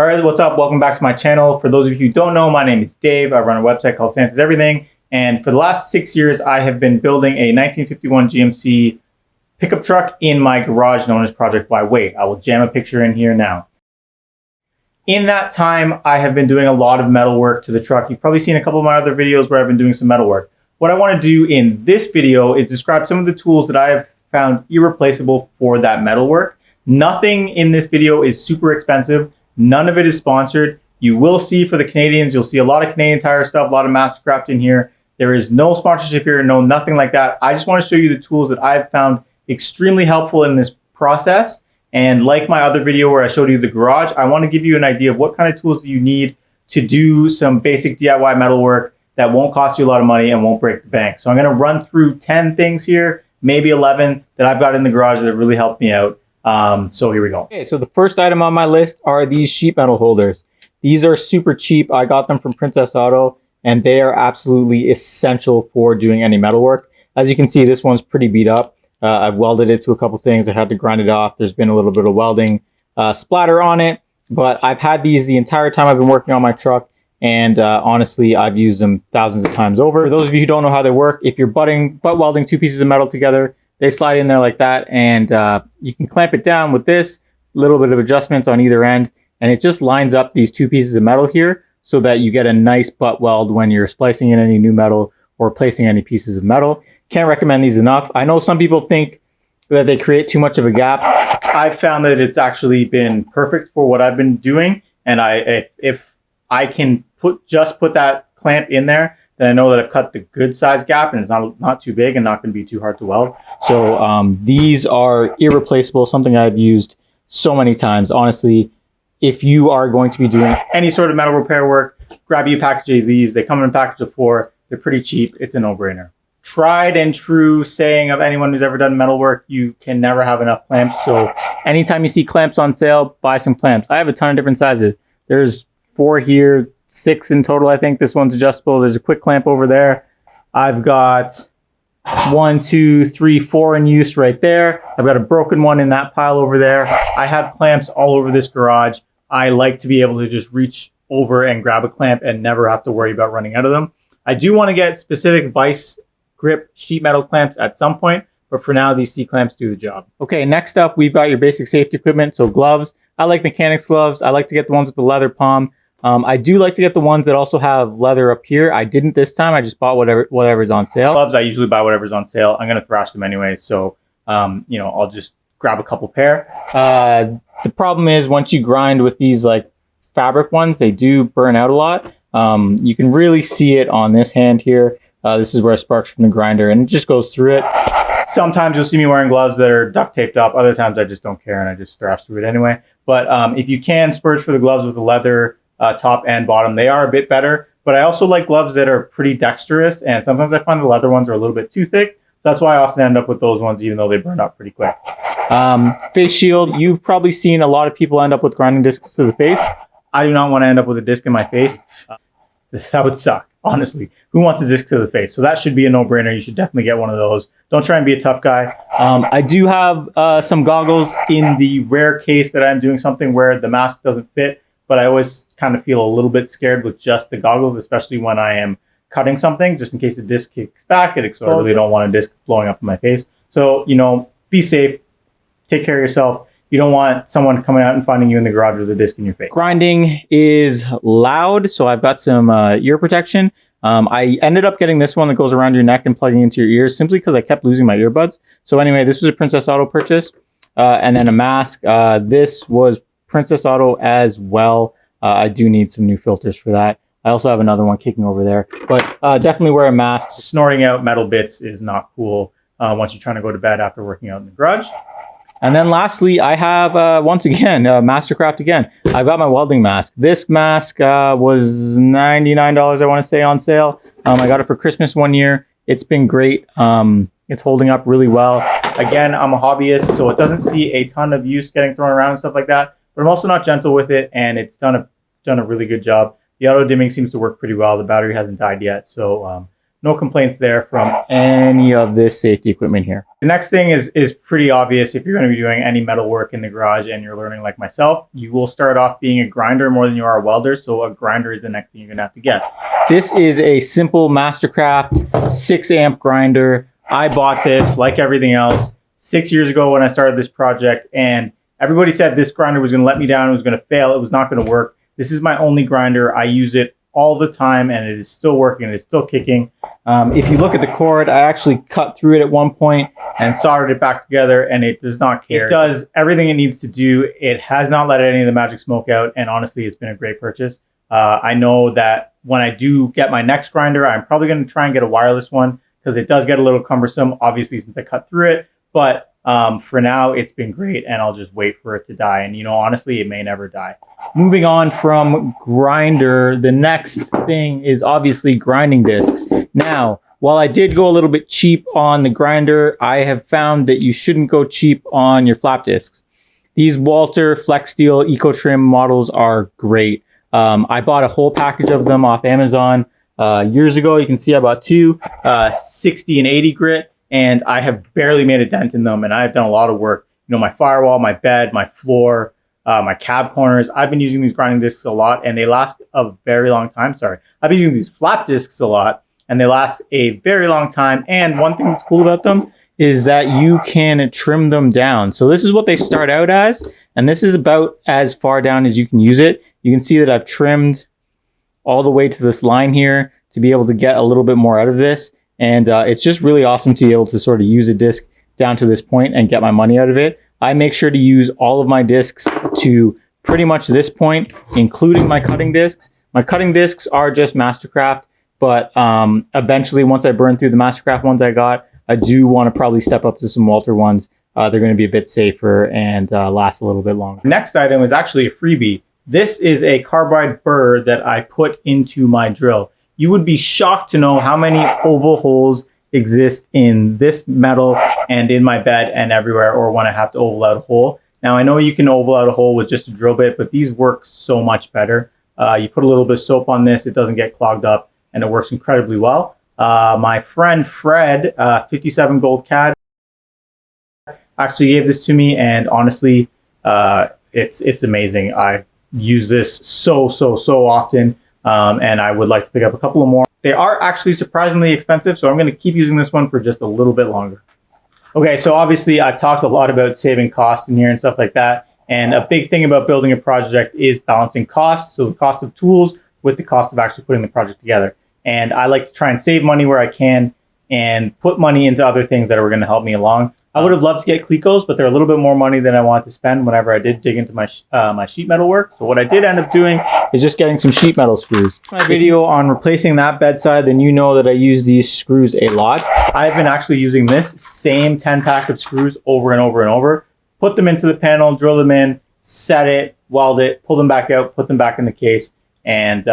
All right, what's up? Welcome back to my channel. For those of you who don't know, my name is Dave. I run a website called Santa's Everything. And for the last 6 years, I have been building a 1951 GMC pickup truck in my garage known as Project by Weight. I will jam a picture in here now. In that time, I have been doing a lot of metal work to the truck. You've probably seen a couple of my other videos where I've been doing some metal work. What I want to do in this video is describe some of the tools that I have found irreplaceable for that metal work. Nothing in this video is super expensive. None of it is sponsored. You will see for the Canadians, you'll see a lot of Canadian Tire stuff, a lot of Mastercraft in here. There is no sponsorship here, no nothing like that. I just want to show you the tools that I've found extremely helpful in this process. And like my other video where I showed you the garage, I want to give you an idea of what kind of tools you need to do some basic DIY metal work that won't cost you a lot of money and won't break the bank. So I'm going to run through 10 things here, maybe 11 that I've got in the garage that really helped me out. So here we go. Okay, so the first item on my list are these sheet metal holders. These are super cheap. I got them from Princess Auto, and they are absolutely essential for doing any metal work. As you can see, this one's pretty beat up. I've welded it to a couple things. I had to grind it off. There's been a little bit of welding splatter on it, but I've had these the entire time I've been working on my truck, and honestly, I've used them thousands of times over. For those of you who don't know how they work, if you're butt welding two pieces of metal together, they slide in there like that, and you can clamp it down with this, little bit of adjustments on either end, and it just lines up these two pieces of metal here so that you get a nice butt weld when you're splicing in any new metal or placing any pieces of metal. Can't recommend these enough. I know some people think that they create too much of a gap. I've found that it's actually been perfect for what I've been doing, and if I can put that clamp in there, then I know that I've cut the good size gap and it's not too big and not going to be too hard to weld. So these are irreplaceable, something I've used so many times. Honestly, if you are going to be doing any sort of metal repair work, grab you a package of these. They come in a package of 4. They're pretty cheap. It's a no-brainer. Tried and true saying of anyone who's ever done metal work, you can never have enough clamps. So anytime you see clamps on sale, buy some clamps. I have a ton of different sizes. There's 4 here, 6 in total, I think. This one's adjustable. There's a quick clamp over there. I've got 1, 2, 3, 4 in use right there. I've got a broken one in that pile over there. I have clamps all over this garage. I like to be able to just reach over and grab a clamp and never have to worry about running out of them. I do want to get specific vice grip sheet metal clamps at some point, but for now, these C-clamps do the job. Okay, next up, we've got your basic safety equipment. So gloves. I like mechanics gloves. I like to get the ones with the leather palm. I do like to get the ones that also have leather up here. I didn't this time. I just bought whatever's on sale. Gloves, I usually buy whatever's on sale. I'm going to thrash them anyway. So, I'll just grab a couple pair. The problem is once you grind with these like fabric ones, they do burn out a lot. You can really see it on this hand here. This is where it sparks from the grinder and it just goes through it. Sometimes you'll see me wearing gloves that are duct taped up. Other times I just don't care and I just thrash through it anyway. But if you can splurge for the gloves with the leather top and bottom, they are a bit better. But I also like gloves that are pretty dexterous, and sometimes I find the leather ones are a little bit too thick. So that's why I often end up with those ones, even though they burn up pretty quick. Face shield, you've probably seen a lot of people end up with grinding discs to the face. I do not want to end up with a disc in my face. That would suck, honestly. Who wants a disc to the face? So that should be a no-brainer. You should definitely get one of those. Don't try and be a tough guy. I do have some goggles in the rare case that I'm doing something where the mask doesn't fit, but I always kind of feel a little bit scared with just the goggles, especially when I am cutting something, just in case the disc kicks back, it explodes. I really don't want a disc blowing up in my face. So, be safe, take care of yourself. You don't want someone coming out and finding you in the garage with a disc in your face. Grinding is loud, so I've got some ear protection. I ended up getting this one that goes around your neck and plugging into your ears simply because I kept losing my earbuds. So anyway, this was a Princess Auto purchase. And then a mask. This was Princess Auto as well. I do need some new filters for that. I also have another one kicking over there. But definitely wear a mask. Snorting out metal bits is not cool once you're trying to go to bed after working out in the garage. And then lastly, I have, once again, Mastercraft again. I've got my welding mask. This mask was $99, I want to say, on sale. I got it for Christmas one year. It's been great. It's holding up really well. Again, I'm a hobbyist, so it doesn't see a ton of use getting thrown around and stuff like that. But I'm also not gentle with it, and it's done a really good job. The auto dimming seems to work pretty well. The battery hasn't died yet, so no complaints there from any of this safety equipment here. The next thing is pretty obvious. If you're going to be doing any metal work in the garage and you're learning like myself, you will start off being a grinder more than you are a welder. So a grinder is the next thing you're going to have to get. This is a simple Mastercraft 6 amp grinder. I bought this like everything else 6 years ago when I started this project, and everybody said this grinder was going to let me down. It was going to fail. It was not going to work. This is my only grinder. I use it all the time, and it is still working. It is still kicking. If you look at the cord, I actually cut through it at one point and soldered it back together, and it does not care. It does everything it needs to do. It has not let any of the magic smoke out, and honestly, it's been a great purchase. I know that when I do get my next grinder, I'm probably going to try and get a wireless one because it does get a little cumbersome, obviously, since I cut through it. But for now, it's been great, and I'll just wait for it to die. And, you know, honestly, it may never die. Moving on from grinder, the next thing is obviously grinding discs. Now, while I did go a little bit cheap on the grinder, I have found that you shouldn't go cheap on your flap discs. These Walter Flex Steel Eco Trim models are great. I bought a whole package of them off Amazon years ago. You can see I bought two, 60 and 80 grit, and I have barely made a dent in them, and I've done a lot of work. You know, my firewall, my bed, my floor, my cab corners. I've been using these grinding discs a lot, and they last a very long time. Sorry. I've been using these flap discs a lot, and they last a very long time. And one thing that's cool about them is that you can trim them down. So this is what they start out as, and this is about as far down as you can use it. You can see that I've trimmed all the way to this line here to be able to get a little bit more out of this. And it's just really awesome to be able to sort of use a disc down to this point and get my money out of it. I make sure to use all of my discs to pretty much this point, including my cutting discs. My cutting discs are just Mastercraft, but eventually once I burn through the Mastercraft ones I got, I do want to probably step up to some Walter ones. They're going to be a bit safer and last a little bit longer. Next item is actually a freebie. This is a carbide burr that I put into my drill. You would be shocked to know how many oval holes exist in this metal and in my bed and everywhere, or when I have to oval out a hole. Now, I know you can oval out a hole with just a drill bit, but these work so much better. You put a little bit of soap on this, it doesn't get clogged up, and it works incredibly well. My friend Fred, 57 Gold CAD, actually gave this to me, and honestly, it's amazing. I use this so often, and I would like to pick up a couple of more. They are actually surprisingly expensive, so I'm going to keep using this one for just a little bit longer. Okay, so obviously I've talked a lot about saving costs in here and stuff like that, and a big thing about building a project is balancing costs, so the cost of tools with the cost of actually putting the project together. And I like to try and save money where I can and put money into other things that are going to help me along. I would have loved to get Clecos, but they're a little bit more money than I wanted to spend whenever I did dig into my my sheet metal work. So what I did end up doing is just getting some sheet metal screws. My video on replacing that bedside, then you know that I use these screws a lot. I've been actually using this same 10-pack of screws over and over and over. Put them into the panel, drill them in, set it, weld it, pull them back out, put them back in the case, and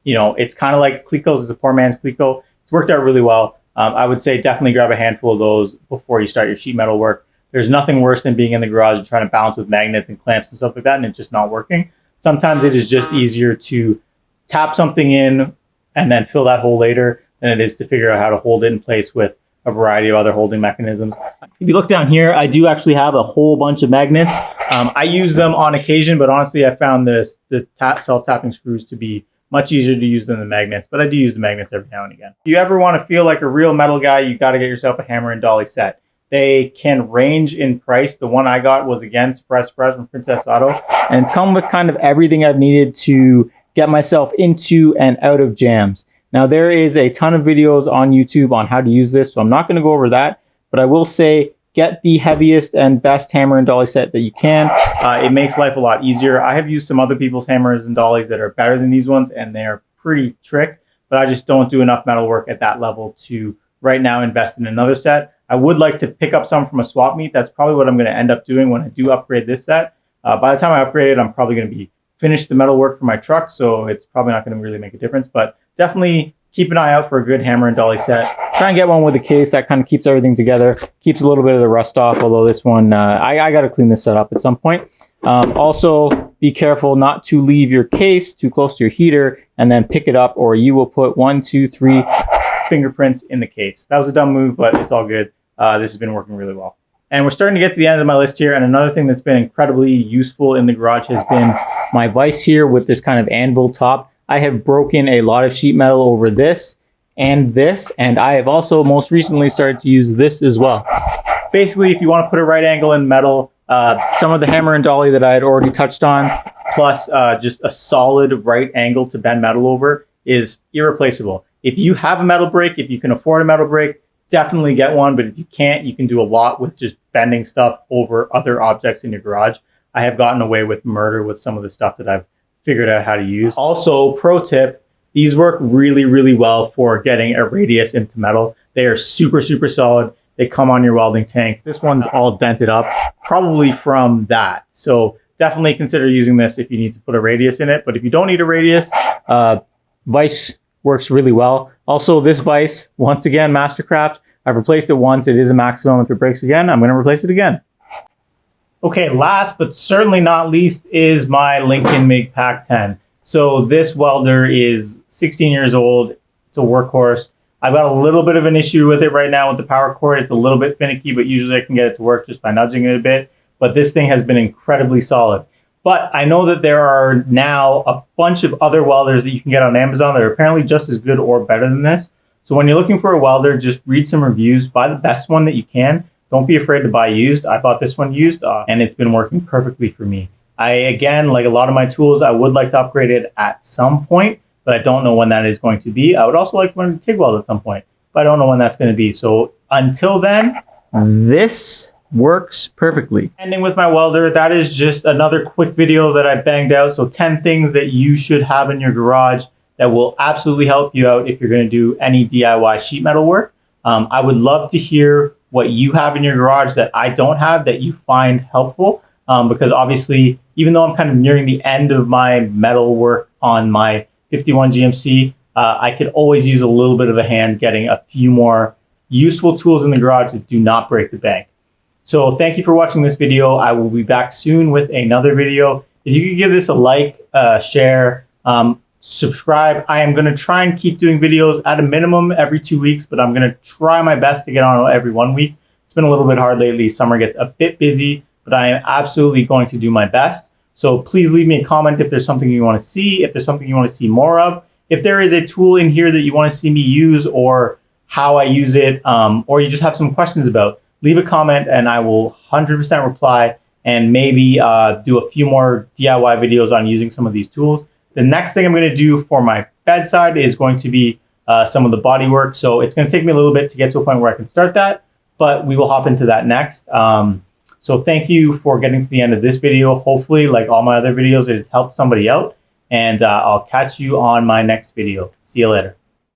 you know, it's kind of like Clecos is a poor man's Cleco. It's worked out really well. I would say definitely grab a handful of those before you start your sheet metal work. There's nothing worse than being in the garage and trying to balance with magnets and clamps and stuff like that, and it's just not working. Sometimes it is just easier to tap something in and then fill that hole later than it is to figure out how to hold it in place with a variety of other holding mechanisms. If you look down here, I do actually have a whole bunch of magnets. I use them on occasion, but honestly, I found the self-tapping screws to be much easier to use than the magnets, but I do use the magnets every now and again. If you ever want to feel like a real metal guy, you got to get yourself a hammer and dolly set. They can range in price. The one I got was, again, Surprise from Princess Auto, and it's come with kind of everything I've needed to get myself into and out of jams. Now, there is a ton of videos on YouTube on how to use this, so I'm not going to go over that, but I will say get the heaviest and best hammer and dolly set that you can. It makes life a lot easier. I have used some other people's hammers and dollies that are better than these ones, and they're pretty trick, but I just don't do enough metal work at that level to right now invest in another set. I would like to pick up some from a swap meet. That's probably what I'm going to end up doing when I do upgrade this set. By the time I upgrade it, I'm probably going to be finished the metal work for my truck, so it's probably not going to really make a difference, but definitely keep an eye out for a good hammer and dolly set. Try and get one with a case that kind of keeps everything together, keeps a little bit of the rust off, although this one, I got to clean this set up at some point. Also, be careful not to leave your case too close to your heater and then pick it up, or you will put 1, 2, 3, fingerprints in the case. That was a dumb move, but it's all good. This has been working really well. And we're starting to get to the end of my list here. And another thing that's been incredibly useful in the garage has been my vise here with this kind of anvil top. I have broken a lot of sheet metal over this, and I have also most recently started to use this as well. Basically, if you want to put a right angle in metal, some of the hammer and dolly that I had already touched on, plus just a solid right angle to bend metal over is irreplaceable. If you have a metal brake, if you can afford a metal brake, definitely get one. But if you can't, you can do a lot with just bending stuff over other objects in your garage. I have gotten away with murder with some of the stuff that I've figured out how to use. Also, pro tip, these work really, really well for getting a radius into metal. They are super, super solid. They come on your welding tank. This one's all dented up, probably from that. So definitely consider using this if you need to put a radius in it. But if you don't need a radius, vise works really well. Also, this vise, once again, Mastercraft. I've replaced it once. It is a maximum. If it breaks again, I'm going to replace it again. Okay, last but certainly not least is my Lincoln MIG Pack 10. So this welder is 16 years old. It's a workhorse. I've got a little bit of an issue with it right now with the power cord. It's a little bit finicky, but usually I can get it to work just by nudging it a bit. But this thing has been incredibly solid. But I know that there are now a bunch of other welders that you can get on Amazon that are apparently just as good or better than this. So when you're looking for a welder, just read some reviews. Buy the best one that you can. Don't be afraid to buy used. I bought this one used, and it's been working perfectly for me. Again, like a lot of my tools, I would like to upgrade it at some point, but I don't know when that is going to be. I would also like to learn to TIG weld at some point, but I don't know when that's going to be. So until then, this works perfectly. Ending with my welder, that is just another quick video that I banged out. So 10 things that you should have in your garage that will absolutely help you out if you're going to do any DIY sheet metal work. I would love to hear what you have in your garage that I don't have that you find helpful, because obviously, even though I'm kind of nearing the end of my metal work on my 51 GMC, I could always use a little bit of a hand getting a few more useful tools in the garage that do not break the bank. So thank you for watching this video. I will be back soon with another video. If you could give this a like, share, subscribe. I am going to try and keep doing videos at a minimum every 2 weeks, but I'm going to try my best to get on every 1 week. It's been a little bit hard lately. Summer gets a bit busy, but I am absolutely going to do my best. So please leave me a comment if there's something you want to see, if there's something you want to see more of, if there is a tool in here that you want to see me use or how I use it, or you just have some questions about, leave a comment and I will 100% reply and maybe do a few more DIY videos on using some of these tools. The next thing I'm going to do for my bedside is going to be some of the body work. So it's going to take me a little bit to get to a point where I can start that, but we will hop into that next. So thank you for getting to the end of this video. Hopefully, like all my other videos, it has helped somebody out. And I'll catch you on my next video. See you later.